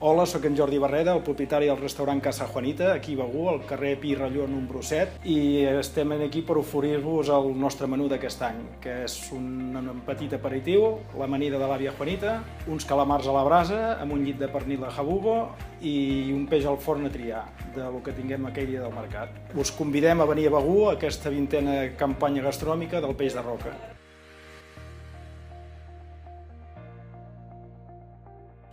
Hola, sóc en Jordi Barrera, el propietari del restaurant Casa Juanita, aquí a Begur, al carrer Pi Ralló número 7, i estem aquí per oferir-vos el nostre menú d'aquest any, que és un petit aperitiu, l'amanida de l'àvia Juanita, uns calamars a la brasa amb un llit de pernil de jabugo i un peix al forn a triar, del que tinguem aquell dia del mercat. Us convidem a venir a Begur a aquesta 20a campanya gastronòmica del peix de roca.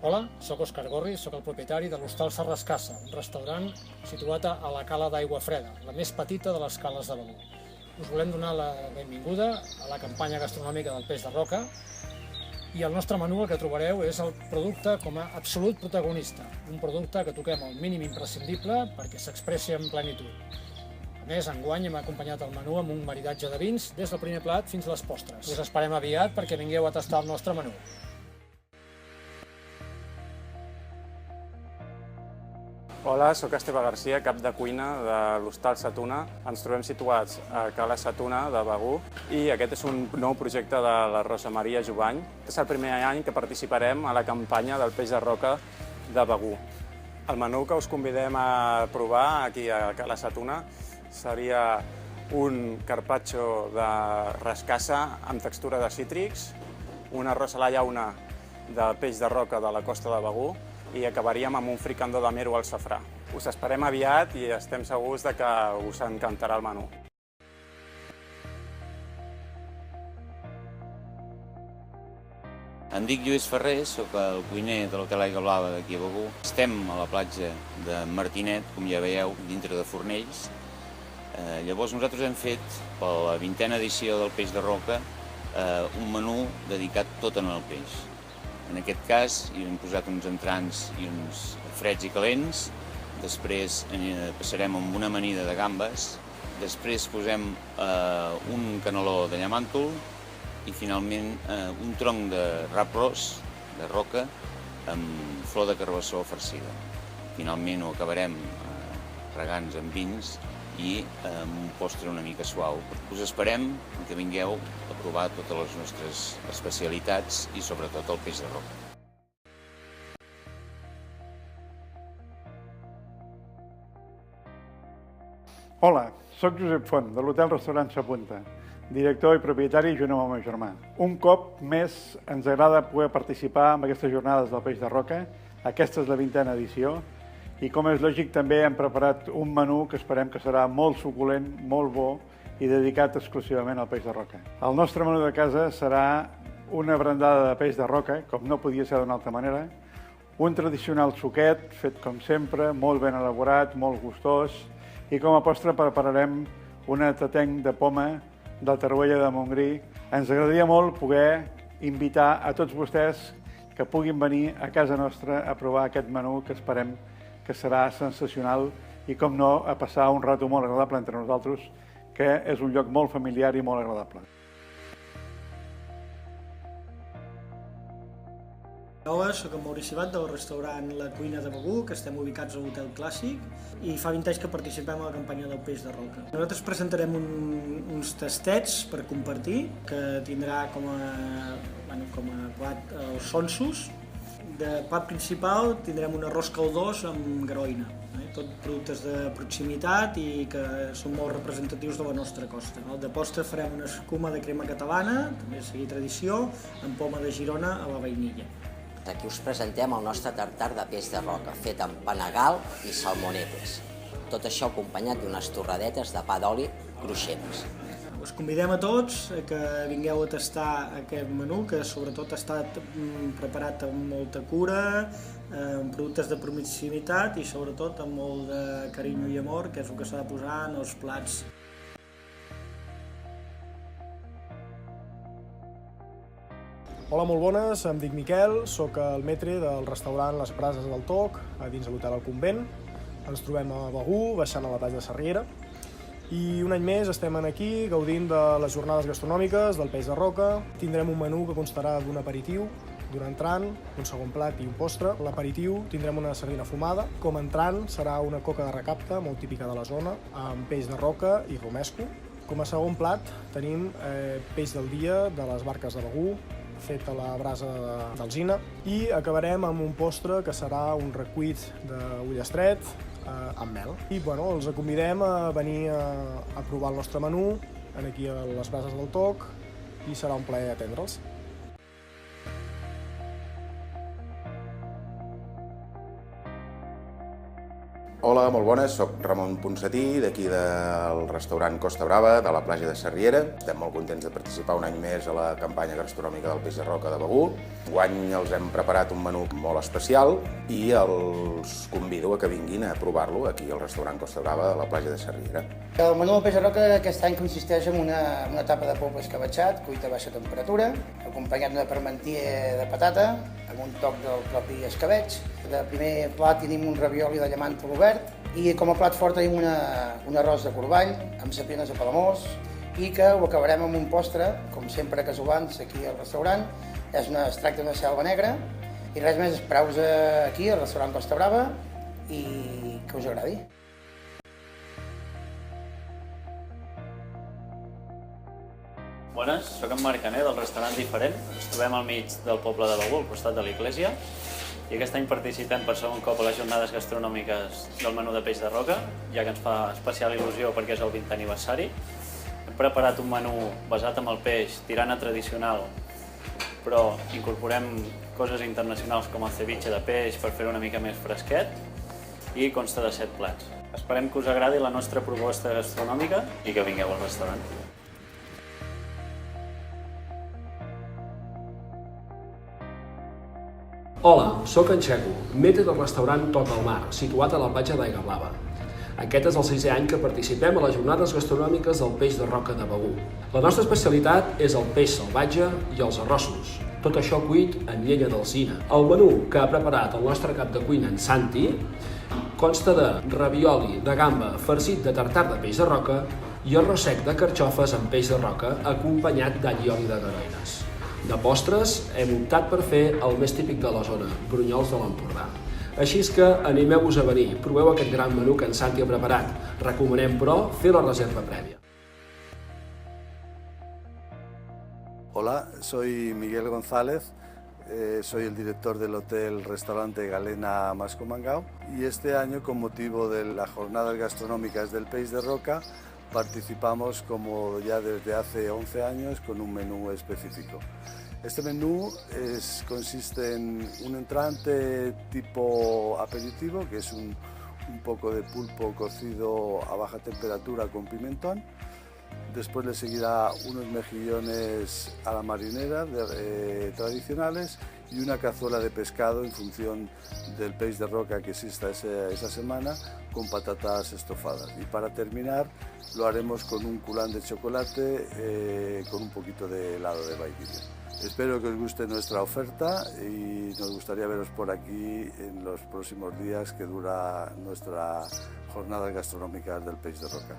Hola, sóc Òscar Gorri, sóc el propietari de l'Hostal Sarrascassa, un restaurant situat a la cala d'Aigua Freda, la més petita de les cales de Begur. Us volem donar la benvinguda a la campanya gastronòmica del peix de roca i el nostre menú el que trobareu és el producte com a absolut protagonista, un producte que toquem al mínim imprescindible perquè s'expressi en plenitud. A més, enguany hem acompanyat el menú amb un maridatge de vins des del primer plat fins a les postres. Us esperem aviat perquè vingueu a tastar el nostre menú. Hola, sóc Esteve Garcia, cap de cuina de l'Hostal Sa Tuna. Ens trobem situats a Cala Sa Tuna de Begur i aquest és un nou projecte de la Rosa Maria Jubany. És el primer any que participarem a la campanya del peix de roca de Begur. El menú que us convidem a provar aquí a Cala Sa Tuna seria un carpaccio de rascassa amb textura de cítrics, un arròs a la llauna de peix de roca de la costa de Begur i acabaríem amb un fricandó de mero al safrà. Us esperem aviat i estem segurs que us encantarà el menú. Em dic Lluís Ferrer, sóc el cuiner de l'Hotel Aigua Blava d'aquí a Begur. Estem a la platja de Martinet, com ja veieu, dintre de Fornells. Llavors nosaltres hem fet, per la 20a edició del peix de roca, un menú dedicat tot en el peix. En aquest cas hi hem posat uns entrants i uns freds i calents, després passarem amb una amanida de gambes, després posem un caneló de llamàntol i finalment un tronc de rap ros, de roca, amb flor de carbassó farcida. Finalment ho acabarem regant amb vins i amb un postre una mica suau. Us esperem que vingueu a provar totes les nostres especialitats i sobretot el peix de roca. Hola, sóc Josep Font, de l'Hotel Restaurant Sapunta, director i propietari junt amb el meu germà. Un cop més ens agrada poder participar en aquestes jornades del peix de roca. Aquesta és la 20a edició. I com és lògic, també hem preparat un menú que esperem que serà molt suculent, molt bo i dedicat exclusivament al peix de roca. El nostre menú de casa serà una brandada de peix de roca, com no podia ser d'una altra manera, un tradicional suquet, fet com sempre, molt ben elaborat, molt gustós, i com a postre prepararem un tatenc de poma del Taruella de Montgrí. Ens agradaria molt poder invitar a tots vostès que puguin venir a casa nostra a provar aquest menú que esperem que serà sensacional i, com no, a passar un rato molt agradable entre nosaltres, que és un lloc molt familiar i molt agradable. Hola, sóc en Maurici Bat del restaurant La Cuina de Begur, que estem ubicats a l'Hotel Clàssic i fa 20 anys que participem a la campanya del peix de roca. Nosaltres presentarem uns tastets per compartir, que tindrà com a plat els sonsos. De plat principal tindrem un arròs caldós amb garoina, tot productes de proximitat i que són molt representatius de la nostra costa. De postre farem una escuma de crema catalana, també seguir tradició, amb poma de Girona a la vainilla. Aquí us presentem el nostre tartar de peix de roca, fet amb panegal i salmonetes. Tot això acompanyat d'unes torradetes de pa d'oli cruixents. Us convidem a tots que vingueu a tastar aquest menú, que sobretot ha estat preparat amb molta cura, amb productes de proximitat i sobretot amb molt de carinyo i amor, que és el que s'ha de posar en els plats. Hola, molt bones, em dic Miquel, sóc el maître del restaurant Les Brases del Toc, a dins de l'Hotel El Convent. Ens trobem a Begur, baixant a la platja de Sarriera. I un any més estem aquí gaudint de les jornades gastronòmiques del peix de roca. Tindrem un menú que constarà d'un aperitiu, d'un entrant, un segon plat i un postre. A l'aperitiu tindrem una sardina fumada. Com a entrant serà una coca de recapte, molt típica de la zona, amb peix de roca i romesco. Com a segon plat tenim peix del dia de les barques de Begur, fet a la brasa d'alzina, i acabarem amb un postre que serà un recuit d'ullastret amb mel. I els convidem a venir a provar el nostre menú aquí a les brases del Toc i serà un plaer atendre'ls. Hola, molt bones, soc Ramon Ponsatí, d'aquí del restaurant Costa Brava, de la platja de Sarriera. Estem molt contents de participar un any més a la campanya gastronòmica del peix de roca de Begur. Enguany els hem preparat un menú molt especial i els convido a que vinguin a provar-lo aquí al restaurant Costa Brava de la platja de Sarriera. El menú del peix de roca aquest any consisteix en una tapa de polp escabetxat, cuit a baixa temperatura, acompanyat d'una parmentier de patata, amb un toc del propi escabeig. De primer plat tenim un ravioli de llamàntol obert i com a plat fort tenim un arròs de corball amb sapines de palamós i que ho acabarem amb un postre, com sempre casolans aquí al restaurant. És un extracte de selva negra i res més, espereu-vos aquí al restaurant Costa Brava i que us agradi. Bones, soc en Marc Caner del restaurant Diferent. Ens trobem al mig del poble de Begur, al costat de l'església. I aquest any participem per segon cop a les jornades gastronòmiques del menú de peix de roca, ja que ens fa especial il·lusió perquè és el 20è aniversari. Hem preparat un menú basat en el peix, tirant a tradicional, però incorporem coses internacionals com el ceviche de peix per fer-ho una mica més fresquet i consta de 7 plats. Esperem que us agradi la nostra proposta gastronòmica i que vingueu al restaurant. Hola, sóc en Xeco, metre del restaurant Toc al Mar, situat a la platja d'Aigua Blava. Aquest és el 6è any que participem a les jornades gastronòmiques del peix de roca de Begur. La nostra especialitat és el peix salvatge i els arrossos, tot això cuit en llenya d'alzina. El menú que ha preparat el nostre cap de cuina, en Santi, consta de ravioli de gamba farcit de tartar de peix de roca i arròs sec de carxofes amb peix de roca acompanyat d'all i oli de garoines. De postres, hem optat per fer el més típic de la zona, brunyols de l'Empordà. Així és que animeu-vos a venir, proveu aquest gran menú que en Santi ha preparat. Recomanem, però, fer la reserva prèvia. Hola, soy Miguel González, soy el director del hotel-restaurante Galena Mascomangao y este año, con motivo de las jornadas gastronómicas del peix de roca, participamos, como ya desde hace 11 años, con un menú específico. Este menú consiste en un entrante tipo aperitivo, que es un poco de pulpo cocido a baja temperatura con pimentón. Después le seguirá unos mejillones a la marinera tradicionales y una cazuela de pescado en función del peix de roca que exista esa semana, con patatas estofadas. Y para terminar lo haremos con un culán de chocolate con un poquito de helado de vainilla. Espero que os guste nuestra oferta y nos gustaría veros por aquí en los próximos días que dura nuestra jornada gastronómica del peix de roca.